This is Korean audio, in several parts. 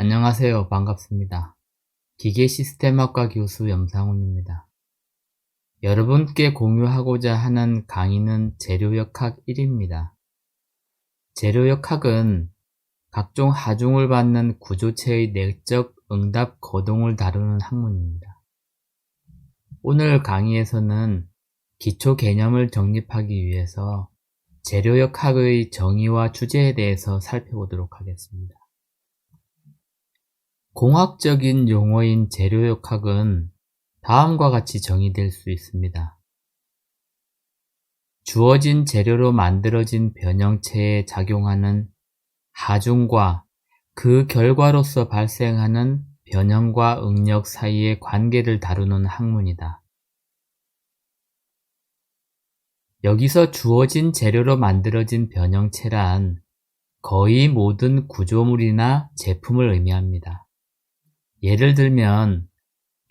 안녕하세요. 반갑습니다. 기계시스템학과 교수 염상훈입니다. 여러분께 공유하고자 하는 강의는 재료역학 1입니다. 재료역학은 각종 하중을 받는 구조체의 내적 응답 거동을 다루는 학문입니다. 오늘 강의에서는 기초 개념을 정립하기 위해서 재료역학의 정의와 주제에 대해서 살펴보도록 하겠습니다. 공학적인 용어인 재료역학은 다음과 같이 정의될 수 있습니다. 주어진 재료로 만들어진 변형체에 작용하는 하중과 그 결과로서 발생하는 변형과 응력 사이의 관계를 다루는 학문이다. 여기서 주어진 재료로 만들어진 변형체란 거의 모든 구조물이나 제품을 의미합니다. 예를 들면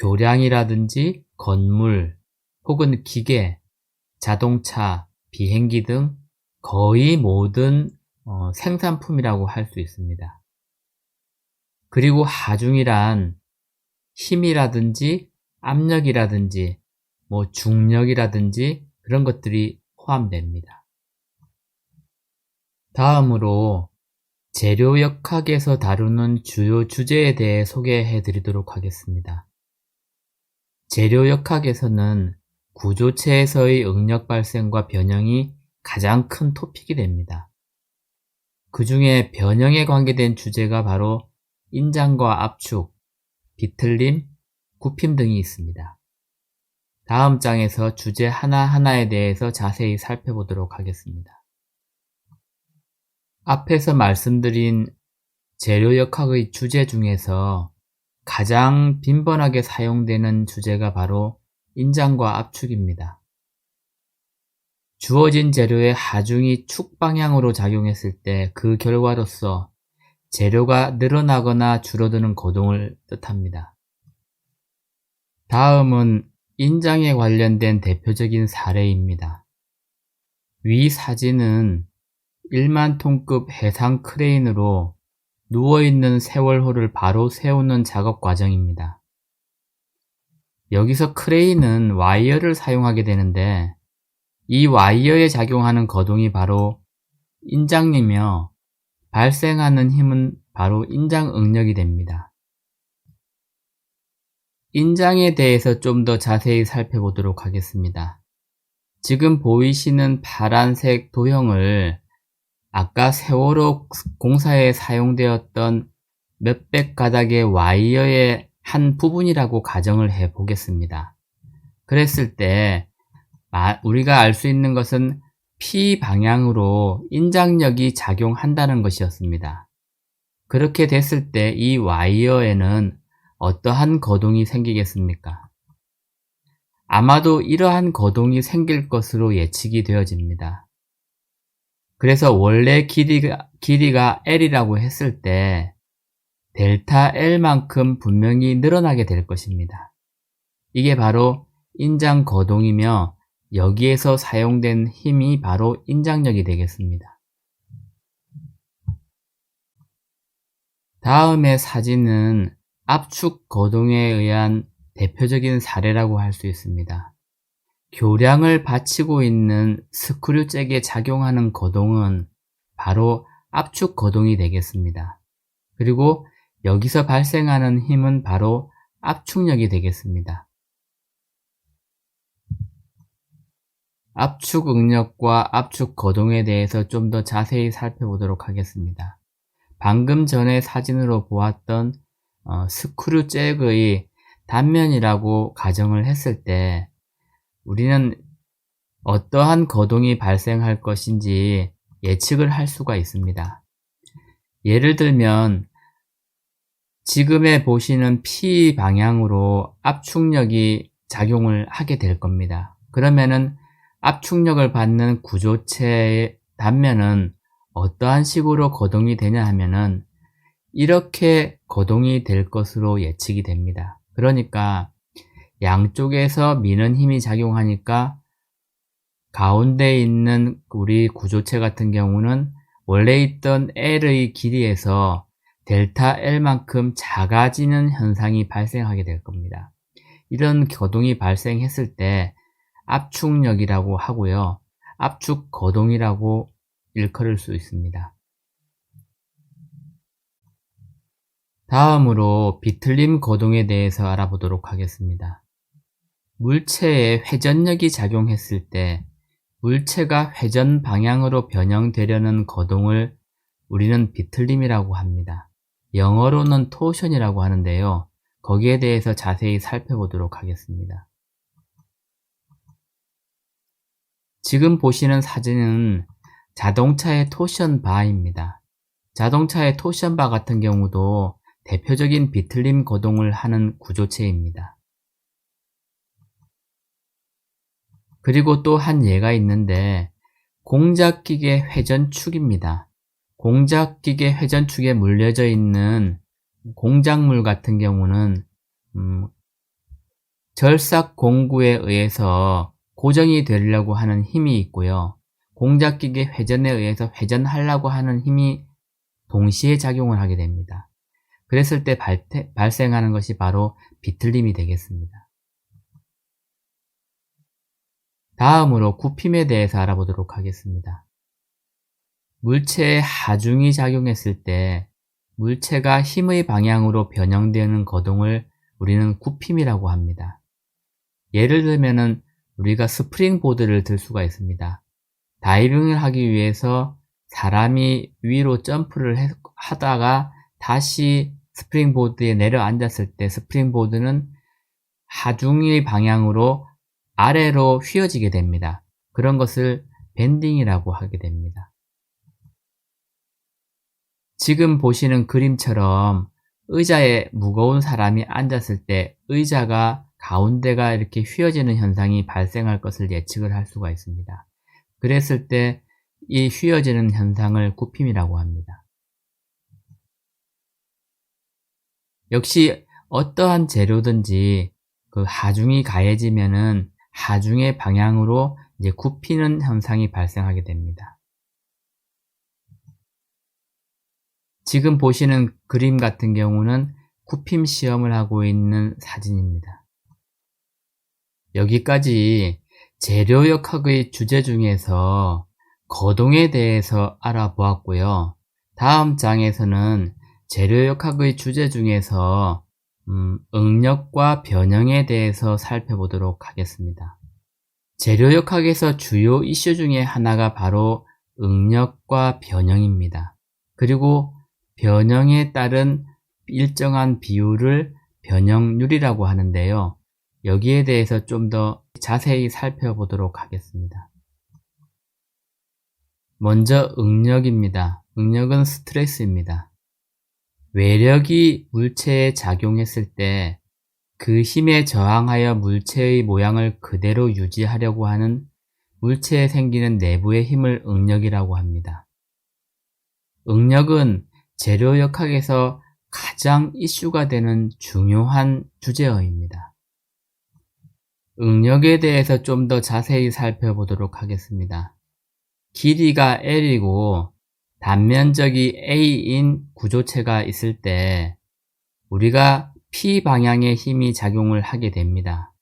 교량이라든지 건물 혹은 기계, 자동차, 비행기 등 거의 모든 생산품이라고 할 수 있습니다. 그리고 하중이란 힘이라든지 압력이라든지 중력이라든지 그런 것들이 포함됩니다. 다음으로 재료역학에서 다루는 주요 주제에 대해 소개해 드리도록 하겠습니다. 재료역학에서는 구조체에서의 응력 발생과 변형이 가장 큰 토픽이 됩니다. 그 중에 변형에 관계된 주제가 바로 인장과 압축, 비틀림, 굽힘 등이 있습니다. 다음 장에서 주제 하나하나에 대해서 자세히 살펴보도록 하겠습니다. 앞에서 말씀드린 재료역학의 주제 중에서 가장 빈번하게 사용되는 주제가 바로 인장과 압축입니다. 주어진 재료의 하중이 축 방향으로 작용했을 때 그 결과로서 재료가 늘어나거나 줄어드는 거동을 뜻합니다. 다음은 인장에 관련된 대표적인 사례입니다. 위 사진은 1만 톤급 해상 크레인으로 누워있는 세월호를 바로 세우는 작업 과정입니다. 여기서 크레인은 와이어를 사용하게 되는데 이 와이어에 작용하는 거동이 바로 인장이며 발생하는 힘은 바로 인장 응력이 됩니다. 인장에 대해서 좀 더 자세히 살펴보도록 하겠습니다. 지금 보이시는 파란색 도형을 아까 세월호 공사에 사용되었던 몇백 가닥의 와이어의 한 부분이라고 가정을 해 보겠습니다. 그랬을 때 우리가 알 수 있는 것은 P 방향으로 인장력이 작용한다는 것이었습니다. 그렇게 됐을 때 이 와이어에는 어떠한 거동이 생기겠습니까? 아마도 이러한 거동이 생길 것으로 예측이 되어집니다. 그래서 원래 길이가 L이라고 했을 때 델타 L만큼 분명히 늘어나게 될 것입니다. 이게 바로 인장 거동이며 여기에서 사용된 힘이 바로 인장력이 되겠습니다. 다음의 사진은 압축 거동에 의한 대표적인 사례라고 할 수 있습니다. 교량을 받치고 있는 스크류잭에 작용하는 거동은 바로 압축 거동이 되겠습니다. 그리고 여기서 발생하는 힘은 바로 압축력이 되겠습니다. 압축 응력과 압축 거동에 대해서 좀 더 자세히 살펴보도록 하겠습니다. 방금 전에 사진으로 보았던 스크류잭의 단면이라고 가정을 했을 때 우리는 어떠한 거동이 발생할 것인지 예측을 할 수가 있습니다. 예를 들면 지금에 보시는 P 방향으로 압축력이 작용을 하게 될 겁니다. 그러면은 압축력을 받는 구조체의 단면은 어떠한 식으로 거동이 되냐 하면은 이렇게 거동이 될 것으로 예측이 됩니다. 그러니까 양쪽에서 미는 힘이 작용하니까 가운데 있는 우리 구조체 같은 경우는 원래 있던 L의 길이에서 델타 L만큼 작아지는 현상이 발생하게 될 겁니다. 이런 거동이 발생했을 때 압축력이라고 하고요. 압축 거동이라고 일컬을 수 있습니다. 다음으로 비틀림 거동에 대해서 알아보도록 하겠습니다. 물체에 회전력이 작용했을 때 물체가 회전 방향으로 변형되려는 거동을 우리는 비틀림이라고 합니다. 영어로는 토션이라고 하는데요. 거기에 대해서 자세히 살펴보도록 하겠습니다. 지금 보시는 사진은 자동차의 토션 바입니다. 자동차의 토션 바 같은 경우도 대표적인 비틀림 거동을 하는 구조체입니다. 그리고 또 한 예가 있는데 공작기계 회전축입니다. 공작기계 회전축에 물려져 있는 공작물 같은 경우는 절삭 공구에 의해서 고정이 되려고 하는 힘이 있고요. 공작기계 회전에 의해서 회전하려고 하는 힘이 동시에 작용을 하게 됩니다. 그랬을 때 발생하는 것이 바로 비틀림이 되겠습니다. 다음으로 굽힘에 대해서 알아보도록 하겠습니다. 물체에 하중이 작용했을 때 물체가 힘의 방향으로 변형되는 거동을 우리는 굽힘이라고 합니다. 예를 들면은 우리가 스프링보드를 들 수가 있습니다. 다이빙을 하기 위해서 사람이 위로 점프를 하다가 다시 스프링보드에 내려앉았을 때 스프링보드는 하중의 방향으로 아래로 휘어지게 됩니다. 그런 것을 밴딩이라고 하게 됩니다. 지금 보시는 그림처럼 의자에 무거운 사람이 앉았을 때 의자가 가운데가 이렇게 휘어지는 현상이 발생할 것을 예측을 할 수가 있습니다. 그랬을 때 이 휘어지는 현상을 굽힘이라고 합니다. 역시 어떠한 재료든지 그 하중이 가해지면은 하중의 방향으로 이제 굽히는 현상이 발생하게 됩니다. 지금 보시는 그림 같은 경우는 굽힘 시험을 하고 있는 사진입니다. 여기까지 재료역학의 주제 중에서 거동에 대해서 알아보았고요. 다음 장에서는 재료역학의 주제 중에서 응력과 변형에 대해서 살펴보도록 하겠습니다. 재료역학에서 주요 이슈 중에 하나가 바로 응력과 변형입니다. 그리고 변형에 따른 일정한 비율을 변형률이라고 하는데요. 여기에 대해서 좀 더 자세히 살펴보도록 하겠습니다. 먼저 응력입니다. 응력은 스트레스입니다. 외력이 물체에 작용했을 때 그 힘에 저항하여 물체의 모양을 그대로 유지하려고 하는 물체에 생기는 내부의 힘을 응력이라고 합니다. 응력은 재료역학에서 가장 이슈가 되는 중요한 주제어입니다. 응력에 대해서 좀 더 자세히 살펴보도록 하겠습니다. 길이가 L이고 단면적이 A인 구조체가 있을 때 우리가 P 방향의 힘이 작용을 하게 됩니다.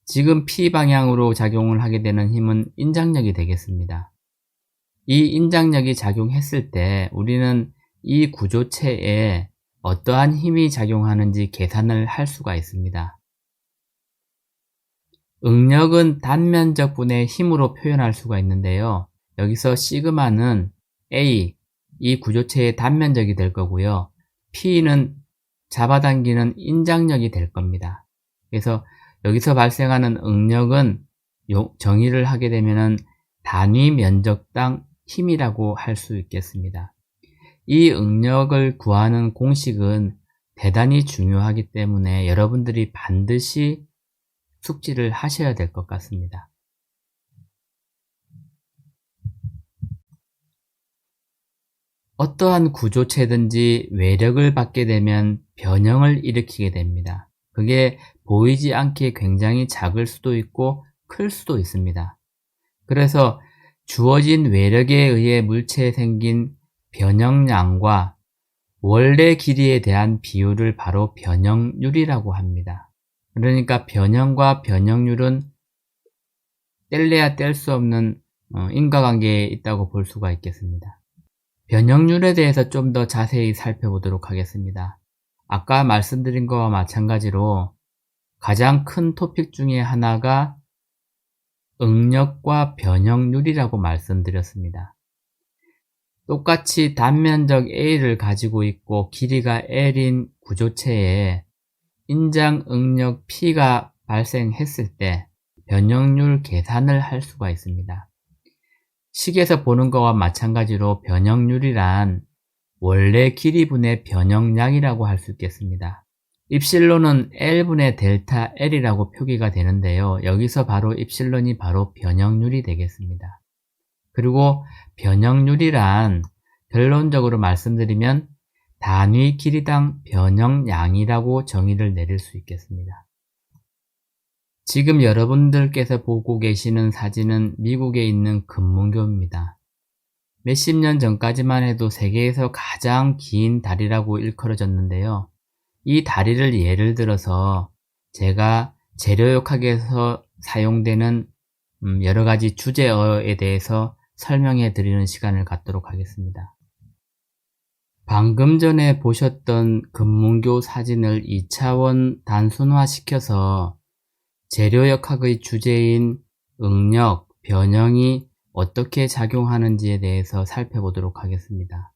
지금 P 방향으로 작용을 하게 되는 힘은 인장력이 되겠습니다. 이 인장력이 작용했을 때 우리는 이 구조체에 어떠한 힘이 작용하는지 계산을 할 수가 있습니다. 응력은 단면적분의 힘으로 표현할 수가 있는데요. 여기서 시그마는 A, 이 구조체의 단면적이 될 거고요. P는 잡아당기는 인장력이 될 겁니다. 그래서 여기서 발생하는 응력은 정의를 하게 되면 단위 면적당 힘이라고 할 수 있겠습니다. 이 응력을 구하는 공식은 대단히 중요하기 때문에 여러분들이 반드시 숙지를 하셔야 될 것 같습니다. 어떠한 구조체든지 외력을 받게 되면 변형을 일으키게 됩니다. 그게 보이지 않게 굉장히 작을 수도 있고 클 수도 있습니다. 그래서 주어진 외력에 의해 물체에 생긴 변형량과 원래 길이에 대한 비율을 바로 변형률이라고 합니다. 그러니까 변형과 변형률은 뗄래야 뗄 수 없는 인과관계에 있다고 볼 수가 있겠습니다. 변형률에 대해서 좀 더 자세히 살펴보도록 하겠습니다. 아까 말씀드린 것과 마찬가지로 가장 큰 토픽 중에 하나가 응력과 변형률이라고 말씀드렸습니다. 똑같이 단면적 A를 가지고 있고 길이가 L인 구조체에 인장 응력 P가 발생했을 때 변형률 계산을 할 수가 있습니다. 식에서 보는 것과 마찬가지로 변형률이란 원래 길이분의 변형량이라고 할 수 있겠습니다. 입실론은 L분의 델타 L이라고 표기가 되는데요. 여기서 바로 입실론이 바로 변형률이 되겠습니다. 그리고 변형률이란 결론적으로 말씀드리면 단위 길이당 변형량이라고 정의를 내릴 수 있겠습니다. 지금 여러분들께서 보고 계시는 사진은 미국에 있는 금문교입니다. 몇십 년 전까지만 해도 세계에서 가장 긴 다리라고 일컬어졌는데요. 이 다리를 예를 들어서 제가 재료역학에서 사용되는 여러 가지 주제어에 대해서 설명해 드리는 시간을 갖도록 하겠습니다. 방금 전에 보셨던 금문교 사진을 2차원 단순화시켜서 재료역학의 주제인 응력, 변형이 어떻게 작용하는지에 대해서 살펴보도록 하겠습니다.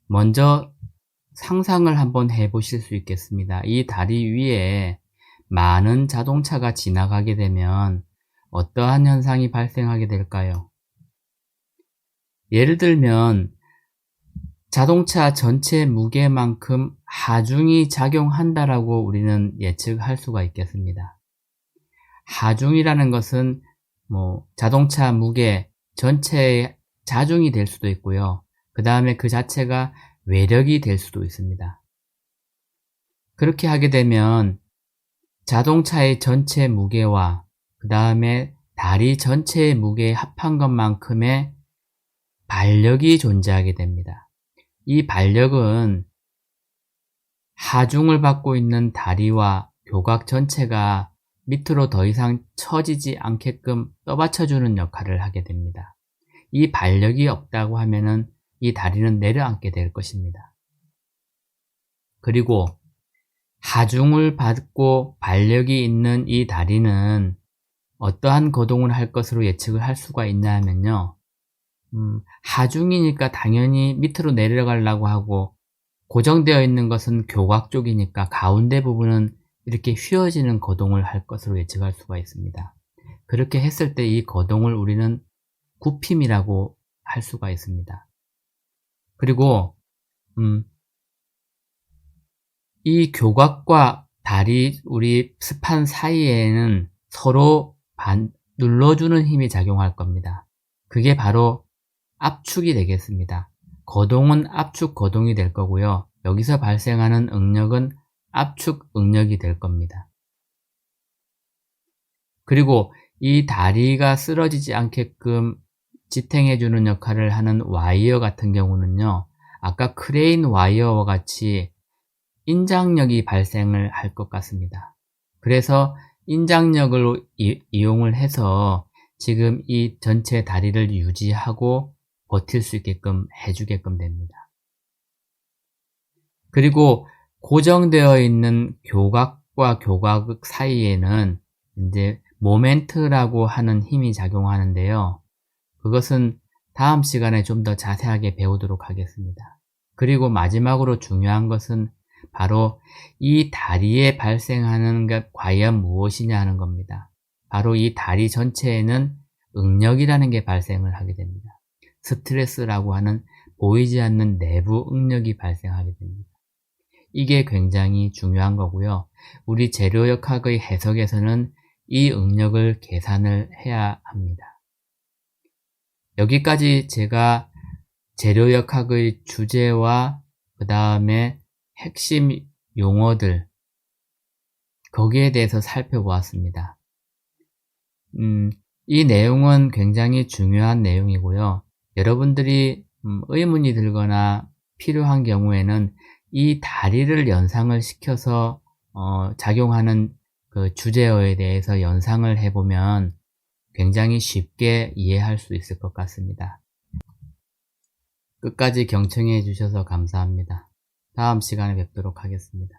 먼저 상상을 한번 해보실 수 있겠습니다. 이 다리 위에 많은 자동차가 지나가게 되면 어떠한 현상이 발생하게 될까요? 예를 들면 자동차 전체 무게만큼 하중이 작용한다라고 우리는 예측할 수가 있겠습니다. 하중이라는 것은 자동차 무게 전체의 자중이 될 수도 있고요. 그 다음에 그 자체가 외력이 될 수도 있습니다. 그렇게 하게 되면 자동차의 전체 무게와 그 다음에 다리 전체의 무게에 합한 것만큼의 반력이 존재하게 됩니다. 이 반력은 하중을 받고 있는 다리와 교각 전체가 밑으로 더 이상 처지지 않게끔 떠받쳐주는 역할을 하게 됩니다. 이 반력이 없다고 하면은 이 다리는 내려앉게 될 것입니다. 그리고 하중을 받고 반력이 있는 이 다리는 어떠한 거동을 할 것으로 예측을 할 수가 있냐 하면요. 하중이니까 당연히 밑으로 내려가려고 하고 고정되어 있는 것은 교각 쪽이니까 가운데 부분은 이렇게 휘어지는 거동을 할 것으로 예측할 수가 있습니다. 그렇게 했을 때 이 거동을 우리는 굽힘이라고 할 수가 있습니다. 그리고 이 교각과 다리, 우리 스판 사이에는 서로 눌러주는 힘이 작용할 겁니다. 그게 바로 압축이 되겠습니다. 거동은 압축 거동이 될 거고요. 여기서 발생하는 응력은 압축 응력이 될 겁니다. 그리고 이 다리가 쓰러지지 않게끔 지탱해주는 역할을 하는 와이어 같은 경우는요, 아까 크레인 와이어와 같이 인장력이 발생을 할 것 같습니다. 그래서 인장력을 이용을 해서 지금 이 전체 다리를 유지하고 버틸 수 있게끔 해주게끔 됩니다. 그리고 고정되어 있는 교각과 교각 사이에는 이제 모멘트라고 하는 힘이 작용하는데요. 그것은 다음 시간에 좀 더 자세하게 배우도록 하겠습니다. 그리고 마지막으로 중요한 것은 바로 이 다리에 발생하는 것 과연 무엇이냐 하는 겁니다. 바로 이 다리 전체에는 응력이라는 게 발생을 하게 됩니다. 스트레스라고 하는 보이지 않는 내부 응력이 발생하게 됩니다. 이게 굉장히 중요한 거고요. 우리 재료역학의 해석에서는 이 응력을 계산을 해야 합니다. 여기까지 제가 재료역학의 주제와 그 다음에 핵심 용어들, 거기에 대해서 살펴보았습니다. 이 내용은 굉장히 중요한 내용이고요. 여러분들이 의문이 들거나 필요한 경우에는 이 다리를 연상을 시켜서 작용하는 그 주제어에 대해서 연상을 해보면 굉장히 쉽게 이해할 수 있을 것 같습니다. 끝까지 경청해 주셔서 감사합니다. 다음 시간에 뵙도록 하겠습니다.